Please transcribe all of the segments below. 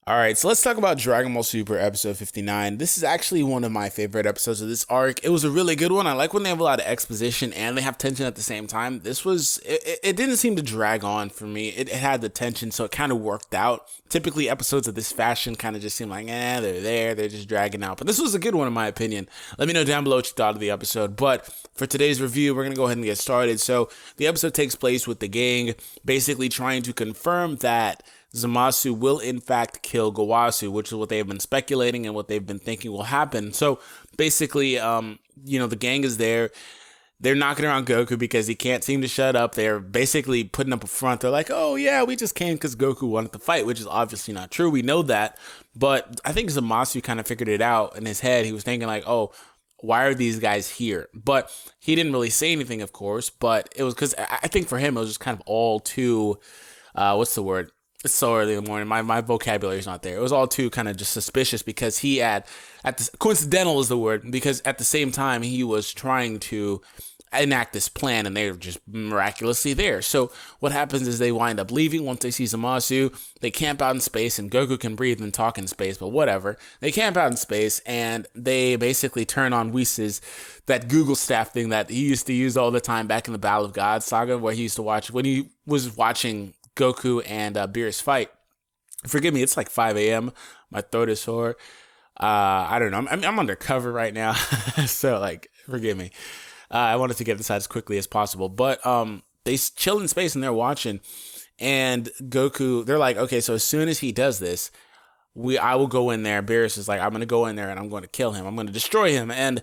All right, so let's talk about Dragon Ball Super episode 59. This is actually one of my favorite episodes of this arc. It was a really good one. I like when they have a lot of exposition and they have tension at the same time. It didn't seem to drag on for me. It had the tension, so it kind of worked out. Typically, episodes of this fashion kind of just seem like, they're just dragging out. But this was a good one, in my opinion. Let me know down below what you thought of the episode. But for today's review, we're going to go ahead and get started. So the episode takes place with the gang basically trying to confirm that Zamasu will in fact kill Gowasu, which is what they've been speculating and what they've been thinking will happen. So basically, the gang is there. They're knocking around Goku because he can't seem to shut up. They're basically putting up a front. They're like, oh yeah, we just came because Goku wanted to fight, which is obviously not true. We know that. But I think Zamasu kind of figured it out in his head. He was thinking like, oh, why are these guys here? But he didn't really say anything, of course. But it was because I think for him, it was just kind of all too, what's the word? It's so early in the morning. My vocabulary is not there. It was all too kind of just suspicious because he had, coincidental is the word, because at the same time he was trying to enact this plan and they're just miraculously there. So what happens is they wind up leaving once they see Zamasu. They camp out in space and Goku can breathe and talk in space, but whatever. They camp out in space and they basically turn on Whis' that Google staff thing that he used to use all the time back in the Battle of God saga, where he used to watch when he was watching Goku and Beerus fight. Forgive me, it's like 5 a.m. My throat is sore. I don't know. I'm undercover right now, so like, forgive me. I wanted to get this out as quickly as possible, but they chill in space and they're watching, and Goku. They're like, okay, so as soon as he does this, I will go in there. Beerus is like, I'm gonna go in there and I'm going to kill him. I'm going to destroy him, and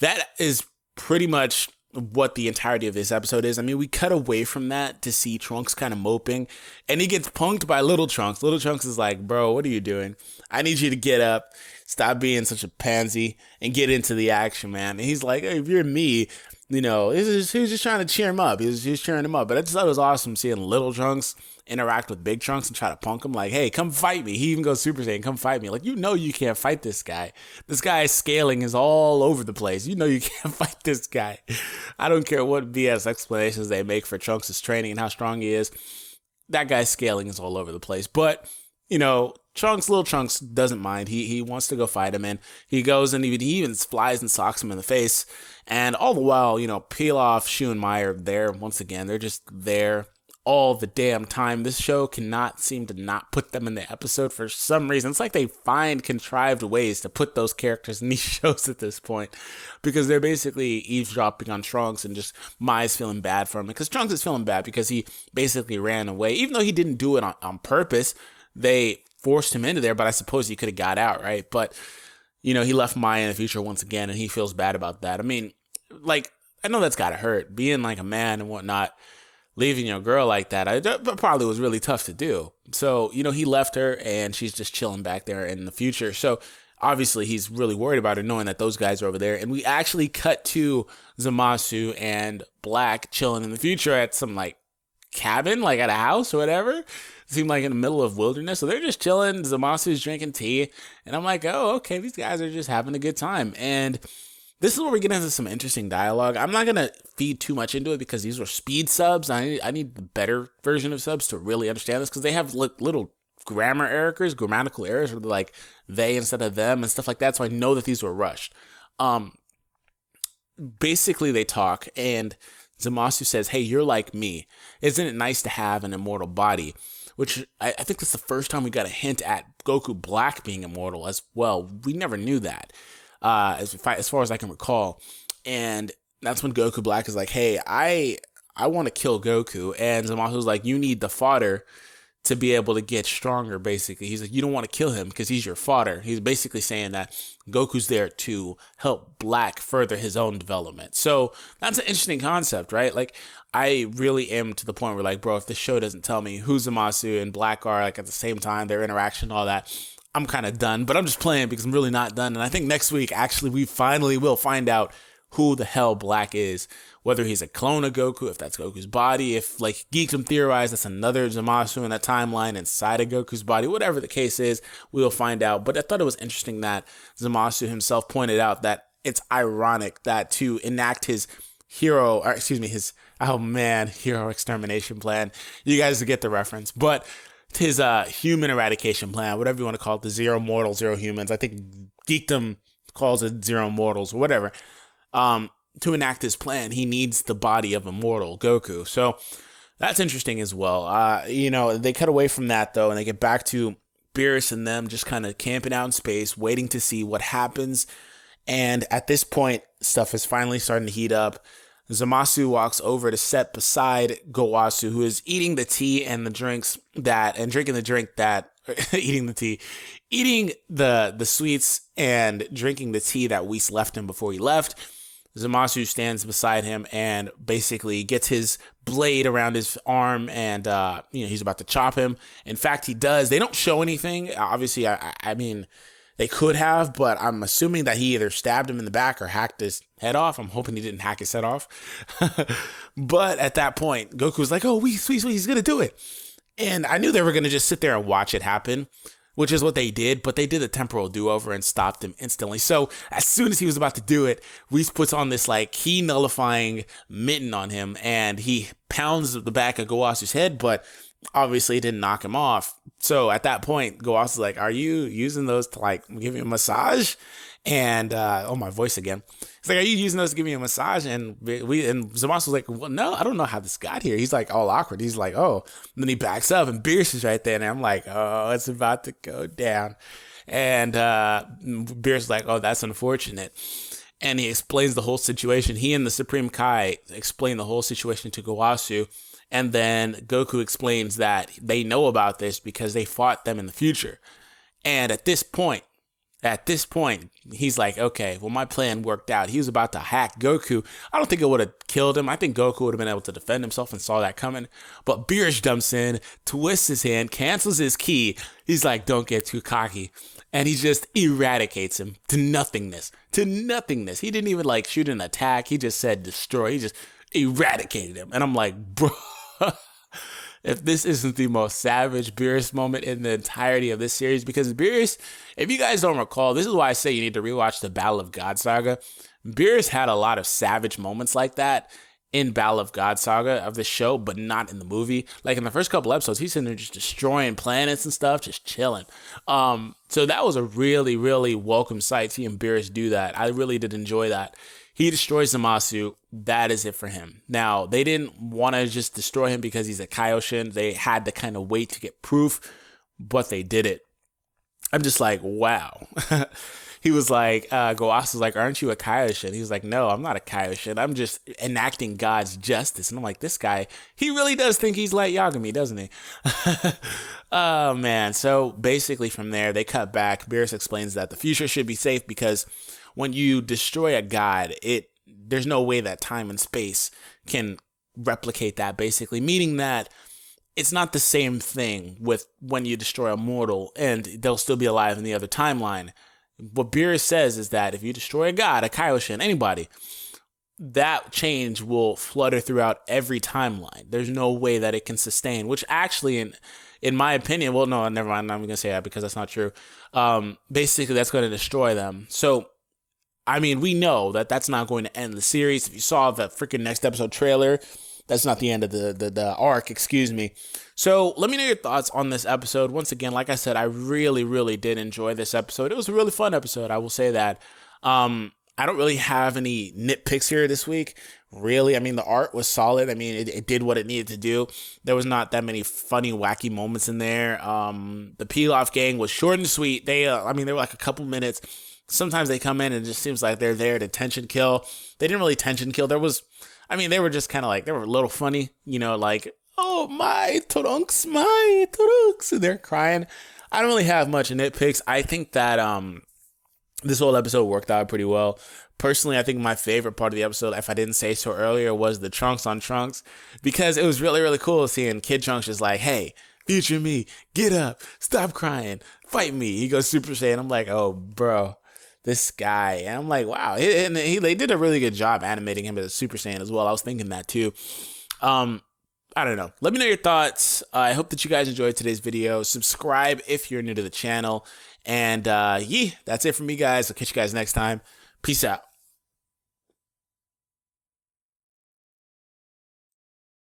that is pretty much what the entirety of this episode is. I mean, we cut away from that to see Trunks kind of moping, and he gets punked by Little Trunks. Little Trunks is like, bro, what are you doing? I need you to get up, stop being such a pansy, and get into the action, man. And he's like, hey, if you're me, he was just trying to cheer him up. He was just cheering him up. But I just thought it was awesome seeing Little Trunks interact with Big Trunks and try to punk him. Like, hey, come fight me. He even goes Super Saiyan, come fight me. Like, you can't fight this guy. This guy's scaling is all over the place. You can't fight this guy. I don't care what BS explanations they make for Trunks' training and how strong he is. That guy's scaling is all over the place. But, Little Trunks doesn't mind. He wants to go fight him, and he goes and he even flies and socks him in the face. And all the while, Pilaf, Shu, and Mai are there once again. They're just there all the damn time. This show cannot seem to not put them in the episode for some reason. It's like they find contrived ways to put those characters in these shows at this point, because they're basically eavesdropping on Trunks, and just Mai's feeling bad for him because Trunks is feeling bad because he basically ran away, even though he didn't do it on purpose. They forced him into there, but I suppose he could have got out, right? But he left Mai in the future once again, and he feels bad about that. I mean, like, I know that's gotta hurt, being like a man and whatnot, leaving your girl like that. That probably was really tough to do. So, he left her and she's just chilling back there in the future. So obviously he's really worried about her, knowing that those guys are over there. And we actually cut to Zamasu and Black chilling in the future at some like cabin, like at a house or whatever. It seemed like in the middle of wilderness. So they're just chilling. Zamasu's drinking tea. And I'm like, oh, okay, these guys are just having a good time. And this is where we get into some interesting dialogue. I'm not going to feed too much into it because these were speed subs. I need the better version of subs to really understand this, because they have little grammatical errors where they're like they instead of them and stuff like that. So I know that these were rushed. Basically, they talk and Zamasu says, hey, you're like me. Isn't it nice to have an immortal body? Which I think that's the first time we got a hint at Goku Black being immortal as well. We never knew that. As far as I can recall. And that's when Goku Black is like, hey, I want to kill Goku. And Zamasu's like, you need the fodder to be able to get stronger, basically. He's like, you don't want to kill him because he's your fodder. He's basically saying that Goku's there to help Black further his own development. So that's an interesting concept, right? Like, I really am to the point where, like, bro, if the show doesn't tell me who Zamasu and Black are, like, at the same time, their interaction, all that, I'm kind of done. But I'm just playing because I'm really not done. And I think next week, actually, we finally will find out who the hell Black is. Whether he's a clone of Goku, if that's Goku's body, if, like, Geekdom theorized that's another Zamasu in that timeline inside of Goku's body, whatever the case is, we'll find out. But I thought it was interesting that Zamasu himself pointed out that it's ironic that to enact his hero extermination plan, you guys get the reference, but human eradication plan, whatever you want to call it, the zero mortal, zero humans. I think Geekdom calls it zero mortals or whatever. To enact his plan, he needs the body of a mortal, Goku. So that's interesting as well. They cut away from that though, and they get back to Beerus and them just kind of camping out in space, waiting to see what happens. And at this point, stuff is finally starting to heat up. Zamasu walks over to sit beside Gowasu, who is eating the tea and the drinks drinking the drink that, eating the tea, eating the sweets and drinking the tea that Whis left him before he left. Zamasu stands beside him and basically gets his blade around his arm and, he's about to chop him. In fact, he does. They don't show anything. Obviously, I mean, they could have, but I'm assuming that he either stabbed him in the back or hacked his head off. I'm hoping he didn't hack his head off. But at that point, Goku's like, oh, Whis, he's going to do it. And I knew they were going to just sit there and watch it happen, which is what they did, but they did a temporal do-over and stopped him instantly. So as soon as he was about to do it, Whis puts on this like key nullifying mitten on him and he pounds the back of Gowasu's head, but obviously it didn't knock him off. So at that point, Gowasu's like, are you using those to like give me a massage? And my voice again. He's like, are you using those to give me a massage? And Zamasu was like, well, no, I don't know how this got here. He's like all awkward. He's like, oh. And then he backs up and Beerus is right there. And I'm like, oh, it's about to go down. And Beerus is like, oh, that's unfortunate. And he explains the whole situation. He and the Supreme Kai explain the whole situation to Gowasu. And then Goku explains that they know about this because they fought them in the future. And at this point, he's like, okay, well, my plan worked out. He was about to hack Goku. I don't think it would have killed him. I think Goku would have been able to defend himself and saw that coming. But Beerus jumps in, twists his hand, cancels his ki. He's like, don't get too cocky. And he just eradicates him to nothingness. He didn't even like shoot an attack. He just said destroy. He just eradicated him. And I'm like, bro. If this isn't the most savage Beerus moment in the entirety of this series, because Beerus, if you guys don't recall, this is why I say you need to rewatch the Battle of God Saga. Beerus had a lot of savage moments like that in Battle of God Saga of the show, but not in the movie. Like in the first couple episodes, he's sitting there just destroying planets and stuff, just chilling. So that was a really, really welcome sight, seeing Beerus do that. I really did enjoy that. He destroys Zamasu. That is it for him. Now, they didn't want to just destroy him because he's a Kaioshin. They had to kind of wait to get proof, but they did it. I'm just like, wow. He was like, Gowasu was like, aren't you a Kaioshin? He was like, no, I'm not a Kaioshin. I'm just enacting God's justice. And I'm like, this guy, he really does think he's like Yagami, doesn't he? Oh, man. So basically from there, they cut back. Beerus explains that the future should be safe because when you destroy a god, there's no way that time and space can replicate that, basically, meaning that it's not the same thing with when you destroy a mortal and they'll still be alive in the other timeline. What Beerus says is that if you destroy a god, a Kaioshin, anybody, that change will flutter throughout every timeline. There's no way that it can sustain, which actually, in my opinion, well, no, never mind. I'm going to say that because that's not true. Basically, that's going to destroy them. So, I mean, we know that that's not going to end the series. If you saw the freaking next episode trailer, that's not the end of the arc, excuse me. So let me know your thoughts on this episode. Once again, like I said, I really, really did enjoy this episode. It was a really fun episode. I will say that. I don't really have any nitpicks here this week. Really, I mean, the art was solid. I mean, it did what it needed to do. There was not that many funny, wacky moments in there. The Pilaf gang was short and sweet. They were like a couple minutes. Sometimes they come in and it just seems like they're there to tension kill. They didn't really tension kill. They were just kind of like, they were a little funny, like, oh, my trunks. And they're crying. I don't really have much nitpicks. I think that this whole episode worked out pretty well. Personally, I think my favorite part of the episode, if I didn't say so earlier, was the Trunks on Trunks, because it was really, really cool seeing Kid Trunks just like, hey, future me, get up, stop crying, fight me. He goes Super Saiyan. I'm like, oh, bro. This guy, and I'm like, wow, they did a really good job animating him as a Super Saiyan as well. I was thinking that too. I don't know. Let me know your thoughts. I hope that you guys enjoyed today's video. Subscribe if you're new to the channel. And that's it from me, guys. I'll catch you guys next time. Peace out.